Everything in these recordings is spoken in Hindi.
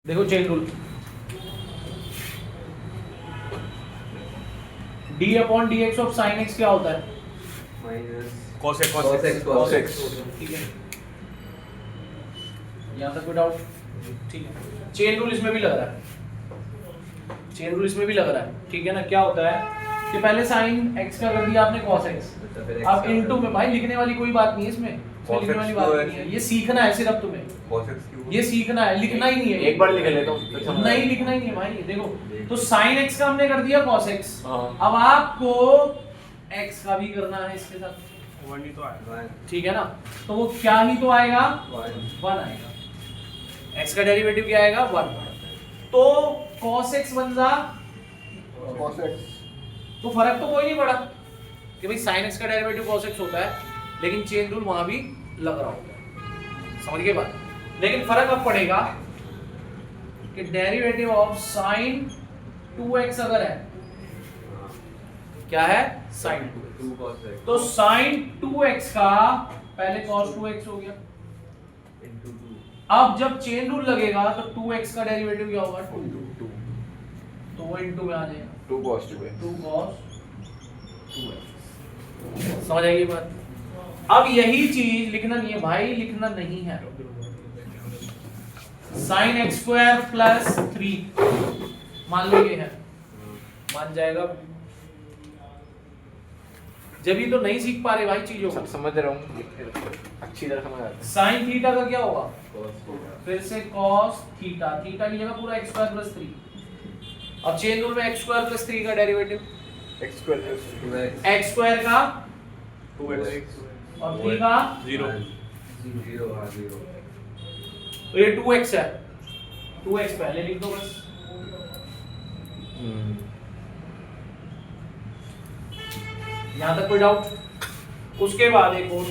देखो chain rule d upon dx of sin x क्या होता है? cos x ठीक है, यहाँ तक कोई डाउट? ठीक है, चेन रूल इसमें भी लग रहा है, चेन रूल इसमें भी लग रहा है। ठीक है ना, क्या होता है कि पहले sin x का कर दिया आपने cos x, अब इनटू में भाई लिखने वाली कोई बात नहीं है इसमें लिखने वाली बात नहीं है, ये सीखना है सिर्फ तुम्हें, ये सीखना है, लिखना ही नहीं है। एक बार लिख लेता हूँ, नहीं लिखना ही नहीं है भाई। देखो तो sin x का हमने कर दिया cos x, अब आपको x का भी करना है इसके साथ, वन ही तो आएगा। ठीक है ना, तो वो क्या ही तो आएगा 1 आएगा, x का डेरिवेटिव क्या आएगा 1, तो cos x बन जा cos x तो फर्क तो कोई नहीं पड़ा कि भाई sin x का डेरिवेटिव cos x होता है, लेकिन चेन रूल वहां भी लग रहा होता है, समझ गए बात। लेकिन फर्क अब पड़ेगा कि डेरिवेटिव ऑफ sin 2x अगर है, क्या है sin 2 तो sin 2x का पहले cos 2x हो गया, अब जब चेन रूल लगेगा तो 2x का डेरिवेटिव क्या होगा 2, तो वो इनटू में आ जाएगा 2 cos 2x 2 cos 2x। समझ आएगी बात। अब यही चीज लिखना नहीं है भाई, लिखना नहीं है, sin x स्क्वायर प्लस 3 मान लो ये है, मान जाएगा। जब ये तो नहीं सीख पा रहे भाई चीजों को, समझ रहा हूँ, अच्छी तरह समझ आता sin थीटा का क्या होगा फिर से cos थीटा, थीटा की जगह पूरा x स्क्वायर प्लस 3, अब चेन रूल में x स्क्वायर प्लस 3 का derivative x square x square का 2x और 3 का 0 तो ये 2x है, 2x पहले लिख दो बस, यहां तक कोई डाउट? उसके बाद एक और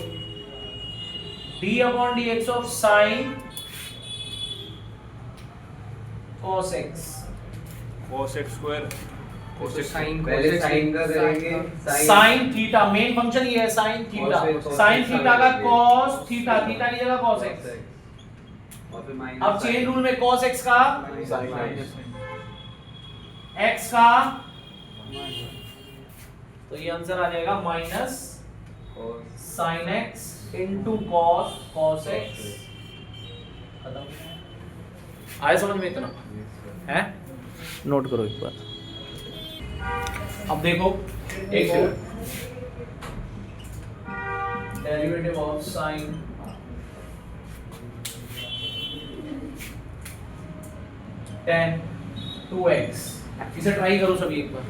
d upon dx of sin cos x, cos x square पहले साइन का करेंगे sin थीटा मेन फंक्शन ये है sin थीटा, sin थीटा का cos थीटा, थीटा की जगह cos x, और फिर माइनस अब चेन रूल में cos x का x का, तो ये आंसर आ जाएगा minus sin x into cos x। खत्म, आए समझ में इतना है? नोट करो एक बार। अब देखो एक और derivative of sin tan 2x, इसे ट्राई करो सभी एक बार।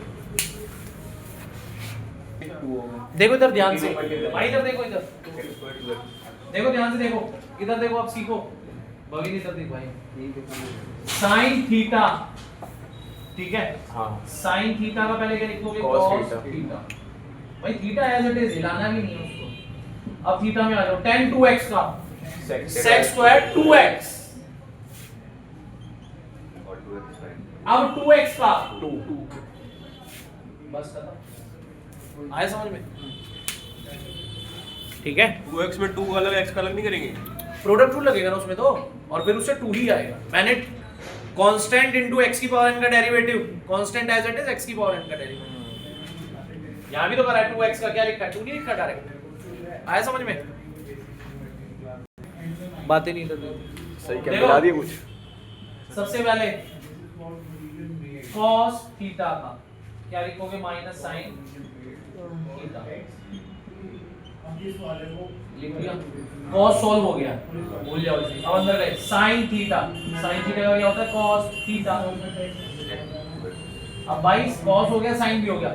देखो इधर ध्यान से भाई, इधर देखो, इधर देखो ध्यान से देखो, इधर देखो, आप सीखो भविन, इधर देखो भाई, sin थीटा, ठीक है हाँ sin थीटा का पहले क्या लिखोगे cos cos थीटा, भाई थीटा एज इट इज हिलाना भी नहीं है उसको। अब थीटा में आ जाओ, tan 2x का sec स्क्वायर 2x, और 2x साइन अब 2x का 2, बस खत्म, आए समझ में? ठीक है, 2x में 2 अलग x का अलग नहीं करेंगे। प्रोडक्ट रूल लगेगा ना उसमें तो, और फिर उससे 2 ही आएगा। मैंने कांस्टेंट इनटू x की पावर n का derivative, constant as it is x की पावर n का डेरिवेटिव, यहां भी तो करा है 2x का क्या लिखा है 2 नहीं लिखा डायरेक्ट, आया समझ में? बातें नहीं करते सही क्या देखो, बता दिए कुछ। सबसे पहले cos थीटा का क्या लिखोगे माइनस sin थीटा, लिख दिया, cos सॉल्व हो गया, भूल जाओ इसे। अब अंदर गए sin थीटा, sin थीटा का क्या होता है cos थीटा, अब 22 cos हो गया sin भी हो गया।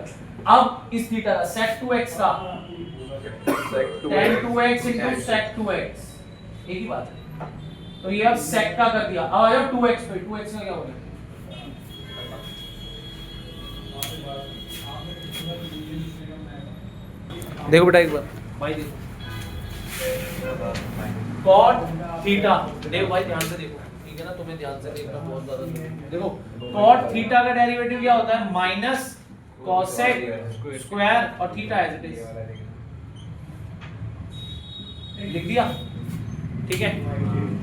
अब इस थीटा का sec 2x का tan 2x into sec 2x, एक ही बात है, तो ये अब sec का कर दिया। अब आ जाओ 2x पे, 2x का क्या हो गया, देखो बेटा एक बार भाई, देखो cot थीटा, देखो भाई ध्यान से देखो, ठीक है ना, तुम्हें ध्यान से देखना बहुत ज्यादा जरूरी है। देखो cot थीटा का डेरिवेटिव क्या होता है माइनस cosec स्क्वायर और थीटा एज इट इज, लिख दिया, ठीक है।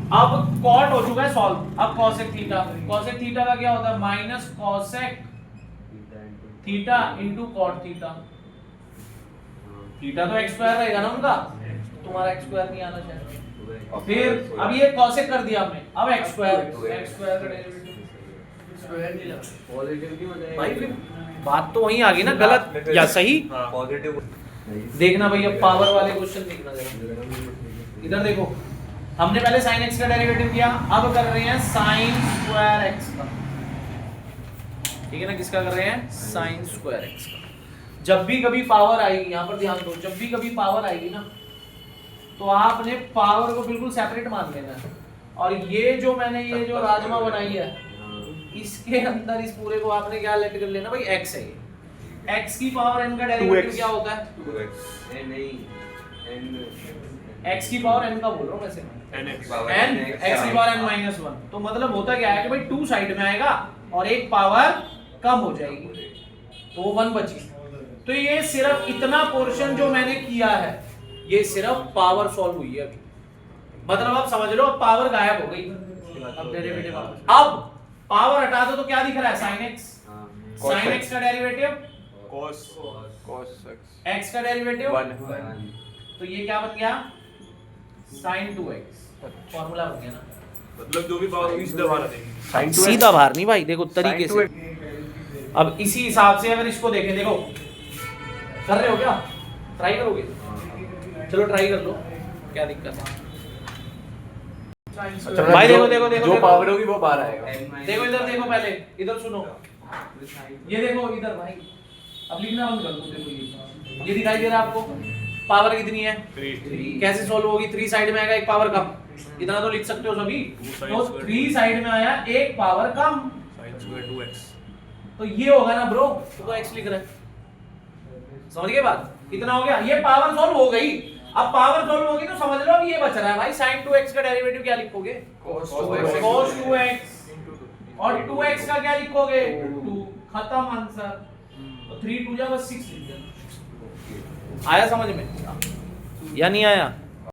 अब कॉट हो चुका है सॉल्व। अब कॉसेक थीटा, कॉसेक थीटा का क्या होता है minus cosec theta into cot theta. Theta तो x स्क्वायर रहेगा ना उनका, तुम्हारा x स्क्वायर नहीं आना चाहिए। फिर अब ये कॉसेक कर दिया आपने, अब x स्क्वायर का डेरिवेटिव स्क्वायर नहीं लगा पॉजिटिव नहीं हो जाएगा भाई। फिर बात तो वहीं आ गई ना, गलत या सही। पॉजिटिव देखना भैया पावर वाले क्वेश्चन देखना जरा, इधर देखो। हमने पहले sin x का डेरिवेटिव किया, अब कर रहे हैं sin स्क्वायर x का। ठीक है ना, किसका कर रहे हैं sin स्क्वायर x का। जब भी कभी पावर आएगी, यहां पर ध्यान दो, जब भी कभी पावर आएगी ना तो आपने पावर को बिल्कुल सेपरेट मान लेना है। और ये जो मैंने ये जो राजमा बनाई है, इसके अंदर इस पूरे को आपने क्या लेट कर लेना भाई, x है ये। x की पावर n का डेरिवेटिव क्या होता है 2x नहीं x की पावर n का बोल रहा हूं वैसे n n n x की पावर n माइनस 1। तो मतलब होता क्या है कि भाई 2 साइड में आएगा और एक पावर कम हो जाएगी तो 1 बची। तो ये सिर्फ इतना पोर्शन जो मैंने किया है, ये सिर्फ पावर सॉल्व हुई है अभी। मतलब आप समझ लो, अब पावर गायब हो गई। अब डेरिवेटिव अब पावर हटा दो तो क्या दिख रहा है sin x। sin x का डेरिवेटिव cos x का डेरिवेटिव 1 तो ये क्या बन गया sin 2x। फार्मूला बन गया ना, मतलब जो भी पावर होगी सीधा बाहर आ जाएगी। सीधा बाहर नहीं भाई, देखो तरीके से। अब इसी हिसाब से अगर इसको देखें, देखो कर रहे हो क्या, ट्राई करोगे? चलो ट्राई कर लो, क्या दिक्कत है। अच्छा भाई देखो देखो देखो जो देखो। पावर होगी वो बाहर आएगा। देखो इधर देखो, पहले इधर सुनो, ये देखो इधर भाई। अब लिखना बंद कर दो। देखो ये दिखाई दे रहा है आपको, पावर कितनी है 3 कैसे सॉल्व होगी? 3 साइड में आएगा, एक पावर कम। इतना तो लिख सकते हो सभी। तो 3 साइड में आया, एक पावर कम, sin square 2x तो ये होगा ना ब्रो। तो x लिख रहे हैं, समझ गए बात? इतना हो गया, ये पावर सॉल्व हो गई। अब पावर सॉल्व होगी तो समझ लो अब ये बच रहा है भाई। sin 2x का डेरिवेटिव क्या लिखोगे? cos cos 2x। और 2x का क्या लिखोगे? 2। खत्म आंसर। तो 3 2 जा बस 6 लिख देना। आया समझ में या नहीं आया?